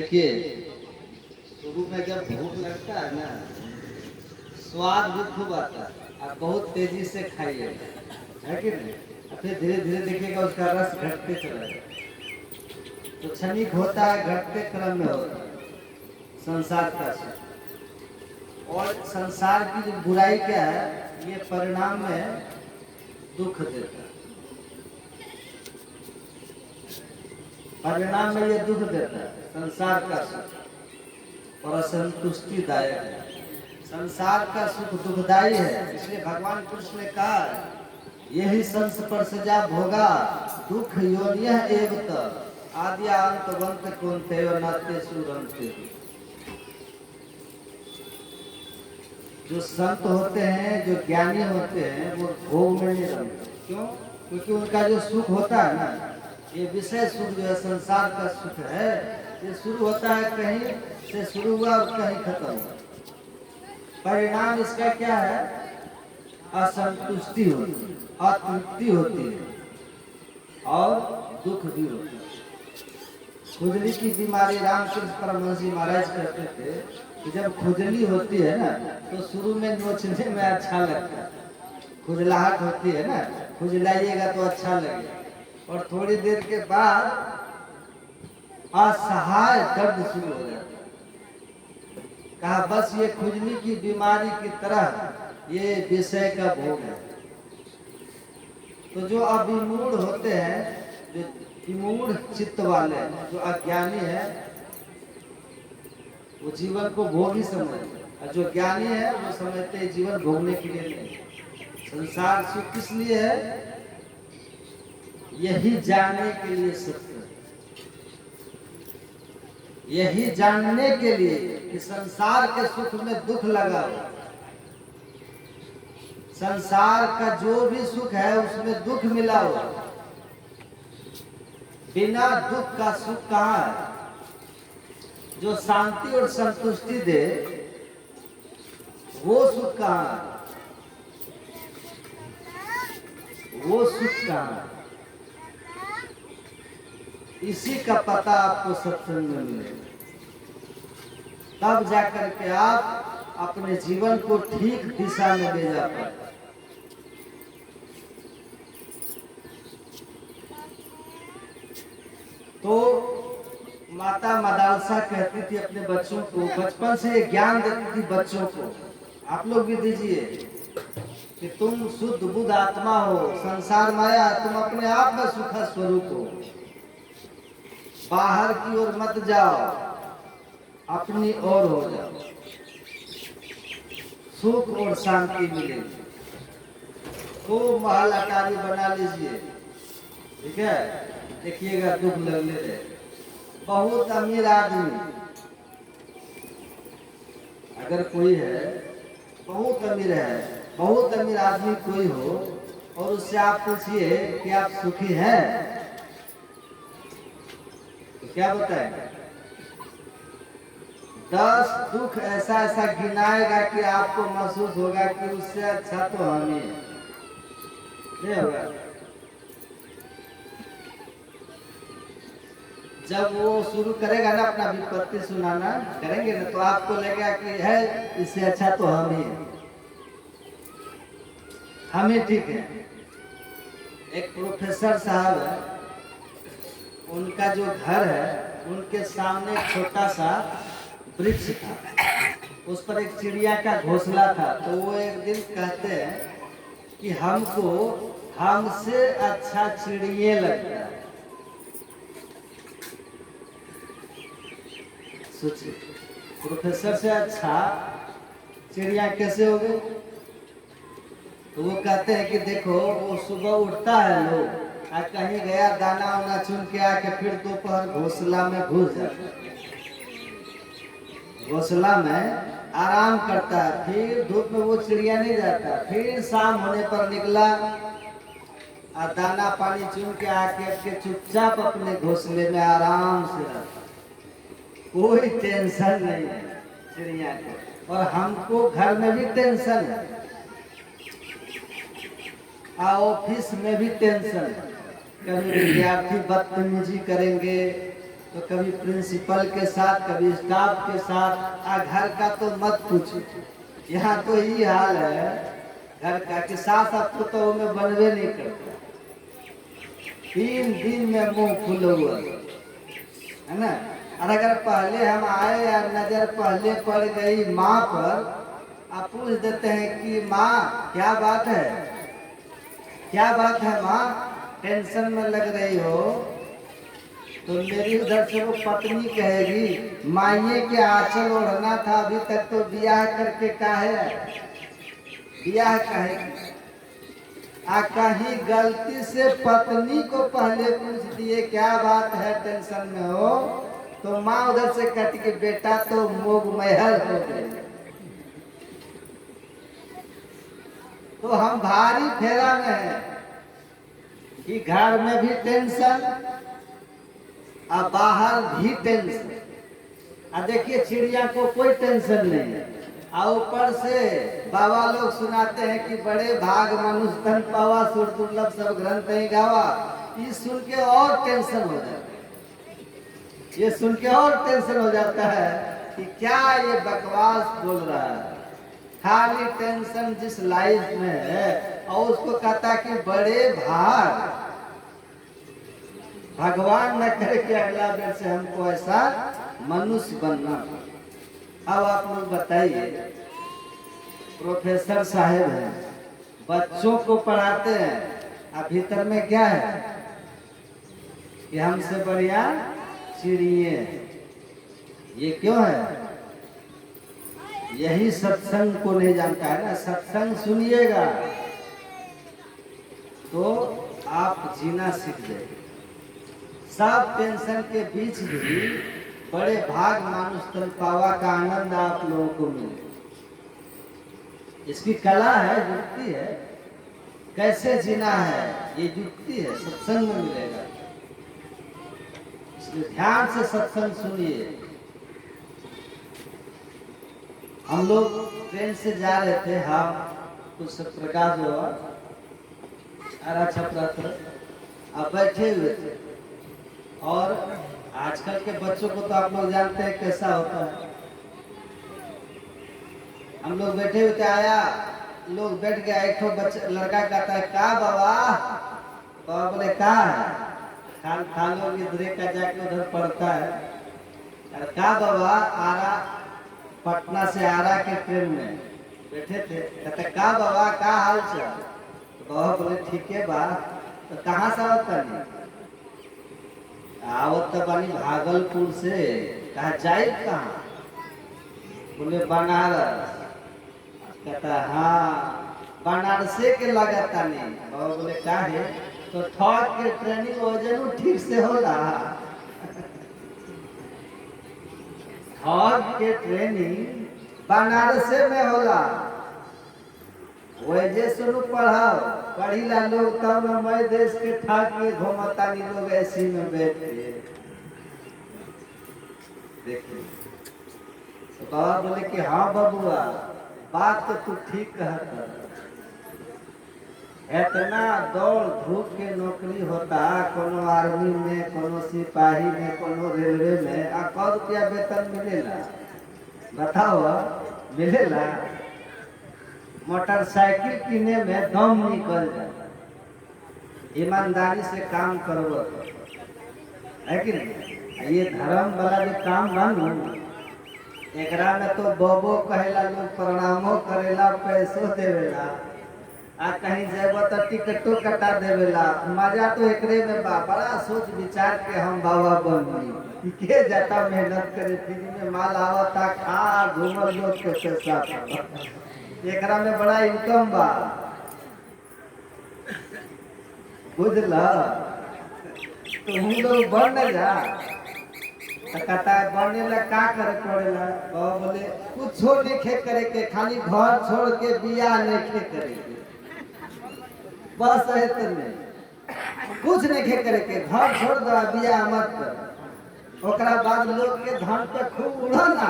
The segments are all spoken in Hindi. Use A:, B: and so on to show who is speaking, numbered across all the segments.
A: देखिए, शुरू में जब भूख लगता है ना, स्वाद भी खूब आता है। आप बहुत तेजी से खाइए, है कि नहीं? और फिर धीरे धीरे देखिएगा उसका रस घटते चला जाएगा। तो क्षणिक होता है, घटते क्रम में होता है संसार का सुख। और संसार की जो बुराई क्या है, ये परिणाम में दुख देता है। परिणाम में ये दुख देता है संसार का सुख, और असंतुष्टिदायक है। संसार का सुख दुखदायी है, इसलिए भगवान कृष्ण ने कहा यही संस्पर्शजा भोगा दुख योनियः एव त आदि अंतवंत कुंतेव नाते सुरंते। जो संत होते हैं, जो ज्ञानी होते हैं, वो भोग में नहीं रमते। क्यों? क्योंकि उनका जो सुख होता है ना, ये विषय सुख जो है, संसार का सुख है, ये शुरू होता है कहीं से शुरू हुआ और कहीं खत्म हुआ। परिणाम इसका क्या है? असंतुष्टि होती है, अतृप्ति होती है और दुख भी होता है। खुजली की बीमारी, रामकृष्ण परमहंस जी महाराज कहते थे कि जब खुजली होती है ना, तो शुरू में नोचने में अच्छा लगता है, खुजलाहट होती है ना, खुजलाइएगा तो अच्छा लगेगा, और थोड़ी देर के बाद असहाय दर्द शुरू हो जाता है। कहा बस ये खुजली की बीमारी की तरह ये विषय का भोग है। तो जो अभिमूढ़ होते हैं, जो विमूढ़ चित्त वाले, जो अज्ञानी है, वो जीवन को भोग ही समझते, और जो ज्ञानी है वो समझते हैं जीवन भोगने के लिए नहीं। संसार सुख किस लिए है? यही जानने के लिए सत्य, यही जानने के लिए कि संसार के सुख में दुख लगा हो। संसार का जो भी सुख है उसमें दुख मिला हो। बिना दुख का सुख कहाँ है? जो शांति और संतुष्टि दे, वो सुख कहाँ है? वो सुख कहाँ है? इसी का पता आपको सत्संग में मिलेगा, तब जाकर के आप अपने जीवन को ठीक दिशा में ले जा पाए। तो माता मदालसा कहती थी अपने बच्चों को, बचपन से ये ज्ञान देती थी बच्चों को, आप लोग भी दीजिए कि तुम शुद्ध बुद्ध आत्मा हो, संसार माया, तुम अपने आप में सुख स्वरूप हो, बाहर की ओर मत जाओ, अपनी ओर हो जाओ, सुख और शांति मिलेगी। खूब महल अटारी बना लीजिए, ठीक है? देखिएगा दुख लगने दे। बहुत अमीर आदमी अगर कोई है, बहुत अमीर है, बहुत अमीर आदमी कोई हो, और उससे आप पूछिए कि आप सुखी हैं, तो क्या बताएगा? 10 दुख ऐसा ऐसा गिनाएगा कि आपको महसूस होगा कि उससे अच्छा तो हम ही नहीं होगा। जब वो शुरू करेगा ना अपना विपत्ति सुनाना, करेंगे ना, तो आपको लगेगा कि है इससे अच्छा तो हम ही ठीक है। एक प्रोफेसर साहब है, उनका जो घर है, उनके सामने एक छोटा सा वृक्ष था, उस पर एक चिड़िया का घोंसला था। तो वो एक दिन कहते हैं कि हमको हमसे अच्छा चिड़िया लगता है। सोचिए, प्रोफेसर से अच्छा चिड़िया कैसे हो गई? तो वो कहते हैं कि देखो, वो सुबह उठता है, लोग आज कहीं गया, दाना वाना चुन के आके फिर दोपहर घोंसला में घुस जाता है, घोंसला में आराम करता है, फिर धूप में वो चिड़िया नहीं जाता, फिर शाम होने पर निकला और दाना पानी चुन के आके चुपचाप अपने घोंसले में आराम से रहता, कोई टेंशन नहीं है चिड़िया को। और हमको घर में भी टेंशन है, ऑफिस में भी टेंशन है, कभी विद्यार्थी बदतमीजी करेंगे, तो कभी प्रिंसिपल के साथ, कभी स्टाफ के साथ, घर का तो मत पूछो। यहाँ तो ये हाल है घर का कि सास आपको तो में बनवे नहीं करता, 3 दिन में मुंह फूल हुआ है ना। और अगर पहले हम आए या नजर पहले पड़ गई माँ पर, आप पूछ देते हैं कि माँ क्या बात है, क्या बात है माँ, टेंशन में लग रही हो, तो मेरी उधर से वो पत्नी कहेगी माइये के आंचल ओढ़ना था, अभी तक तो ब्याह करके काहे, ब्याह कहेगी। कहीं गलती से पत्नी को पहले पूछ दिए क्या बात है, टेंशन में हो, तो माँ उधर से कहती कि बेटा तो मोग महल हो गए। तो हम भारी फेरा में हैं कि घर में भी टेंशन और बाहर भी टेंशन। देखिए चिड़िया को कोई टेंशन नहीं है, और ऊपर से बाबा लोग सुनाते हैं कि बड़े भाग मनुष्य तन पावा, सुर दुर्लभ सब ग्रंथ नहीं गावा। ये सुन के और टेंशन हो जाता है, ये सुन के और टेंशन हो जाता है कि क्या ये बकवास बोल रहा है। खाली टेंशन जिस लाइफ में है, और उसको कहता कि बड़े भाग, भगवान न करे कि अगला दिन से हमको ऐसा मनुष्य बनना। अब आप लोग बताइए, प्रोफेसर साहब हैं, बच्चों को पढ़ाते हैं, अब भीतर में क्या है कि हमसे बढ़िया चिड़िए। ये क्यों है? यही सत्संग को नहीं जानता है ना। सत्संग सुनिएगा तो आप जीना सीख जाएंगे। सब टेंशन के बीच भी बड़े भाग मानुष तन पावा का आनंद आप लोगों को मिले। इसकी कला है, युक्ति है, कैसे जीना है ये युक्ति है, सत्संग में मिलेगा। इसलिए ध्यान से सत्संग सुनिए। हम लोग ट्रेन से जा रहे थे, हाँ कुछ प्रकाश हुआ, अरा छपरा था, अब बैठे हुए थे। और आजकल के बच्चों को तो आप लोग जानते हैं कैसा होता है। हम लोग बैठे हुए थे, आया लोग बैठ गया, एक बच्चा लड़का कहता है का बाबा, बाबा बोले का है, खालो इधर का जाके उधर पढ़ता है, का बाबा, आरा पटना से आरा के ट्रेन में बैठे थे, कहते का बाबा का हाल चाल, तो बाबा बोले ठीक है बा, तो कहाँ से होता नहीं, आवत बानी भागलपुर से, कहा जाए कहाँ, बोले बनारस, कहता हाँ बनारसे के लगाता नहीं। बाबा बोले का है, तो थर्ड के ट्रेनिंग वजन ठीक से हो रहा, थर्ड के ट्रेनिंग बनारसे में होला, वजह सुनो पढ़ाओ, पढ़ी ला लोग तब न मैं देश के ठाक के घूमता नहीं लोग ऐसी में बैठ के देखिए। तो बाबा बोले कि हाँ बबुआ बात तो तू ठीक कहता, इतना दौड़ धूप के नौकरी होता, कोनो आर्मी में, कोनो सिपाही में, कोनो रेलवे में, 100 रुपया वेतन मिलेला, बताओ मिलेला। मोटरसाइकिल किने में दम निकल जाता, ईमानदारी से काम करो है कि नहीं। ये धर्म वाला जो काम मानू, एकरा में तो बबो कहेला, लोग प्रणामो करेला, पैसो देवेला, कहीं जेबो तो टिकटो कटा देवेला, मजा तो एकरे में बा। बड़ा सोच विचार के हम बाबा बनी के जाता मेहनत करे, फ्री में माल आवता, खा घूमल लोग के पैसा, एकरा में बड़ा इनकम बा, बुझला। तो हम लोग बन जा, कहता है बनने ला का करे पड़ेला। बाबा बोले कुछ नहीं करे के, खाली घर छोड़ के बियाह नहीं करे के, बस है तो नहीं, कुछ नहीं करे के, घर छोड़ दो बियाह मत कर, ओकरा बाद लोग के धन पे खूब उड़ाना।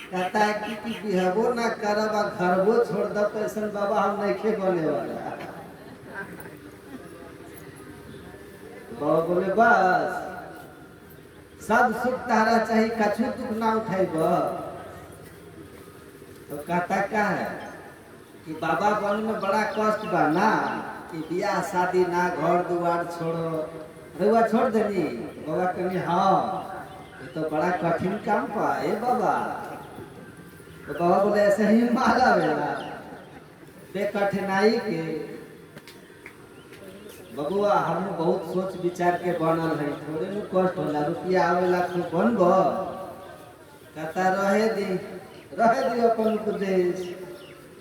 A: कहता है कि बिहबो ना करब, घरबो छोड़ दो, तो ऐसा बाबा हम नहीं बने वाला। बाबा बोले बस सब सुख तारा चाहिए, कछु दुख ना उठाइब। तो कहता का है कि बाबा बन में बड़ा कष्ट बा ना, कि बियाह शादी ना, घर दुआर छोड़ो, रुआ छोड़ देनी। बाबा कहनी हाँ, ये तो बड़ा कठिन काम पा ए बाबा। तो बाबा बोले ऐसे ही माला वेला बेकठिनाई के बबुआ, हम बहुत सोच विचार के बनल है, थोड़े न कष्ट होला, रुपया आवेला तो बनब। कहता रहे दी अपन उपदेश,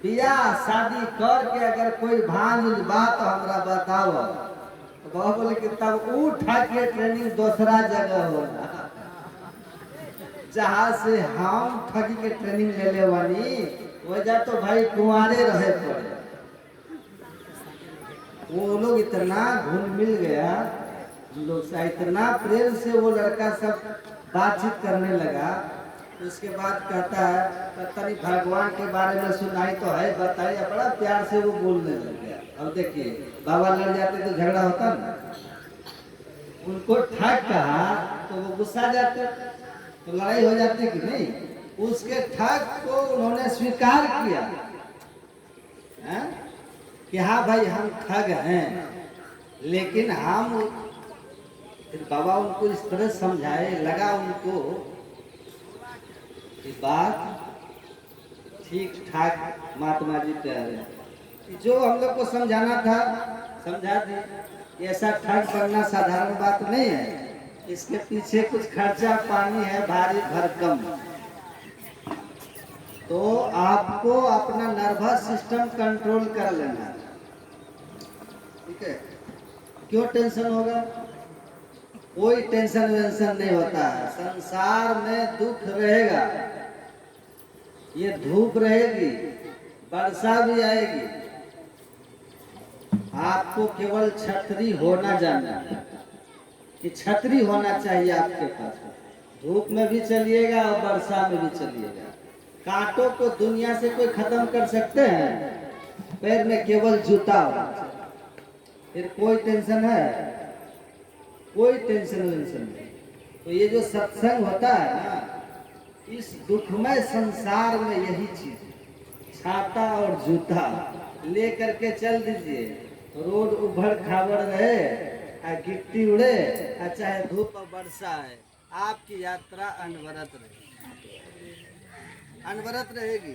A: बियाह शादी करके अगर कोई भांज बात हमरा बताओ। तो बाबा बोले कि तब उठा के ट्रेनिंग दूसरा जगह होला, जहाँ से हम ठगी के ट्रेनिंग ले ले वानी वजह तो भाई कुंवारे रहे पड़े। वो लोग इतना घुल मिल गया, लोग से इतना प्रेम से वो लड़का सब बातचीत करने लगा। उसके बाद कहता है तनी भगवान के बारे में सुनाई तो है, बताइए। बड़ा प्यार से वो बोलने लग गया। अब देखिए बाबा लड़ जाते तो झगड़ा होता ना, उनको ठग कहा तो वो गुस्सा जाते, तो लड़ाई हो जाती कि नहीं। उसके ठग को उन्होंने स्वीकार किया है? कि हाँ भाई हम ठग हैं, लेकिन हम, फिर बाबा उनको इस तरह समझाए, लगा उनको कि बात ठीक ठाक महात्मा जी कह रहे, जो हम लोग को समझाना था समझा दी। ऐसा ठग बनना साधारण बात नहीं है, इसके पीछे कुछ खर्चा पानी है भारी भरकम। तो आपको अपना नर्वस सिस्टम कंट्रोल कर लेना, ठीक है। क्यों टेंशन होगा? कोई टेंशन वेंशन नहीं होता है। संसार में दुख रहेगा, ये धूप रहेगी, वर्षा भी आएगी, आपको केवल छतरी होना जानना है कि छतरी होना चाहिए आपके पास। धूप में भी चलिएगा और वर्षा में भी चलिएगा। कांटों को दुनिया से कोई खत्म कर सकते हैं? पैर में केवल जूता होना चाहिए, फिर कोई टेंशन है? कोई टेंशन वेंशन नहीं। तो ये जो सत्संग होता है ना, इस दुखमय संसार में यही चीज, छाता और जूता ले करके चल दीजिए। रोड उभड़ खाबड़ रहे, गिट्टी उड़े, चाहे धूप और वर्षा है, आपकी यात्रा अनवरत रहेगी, अनवरत रहेगी।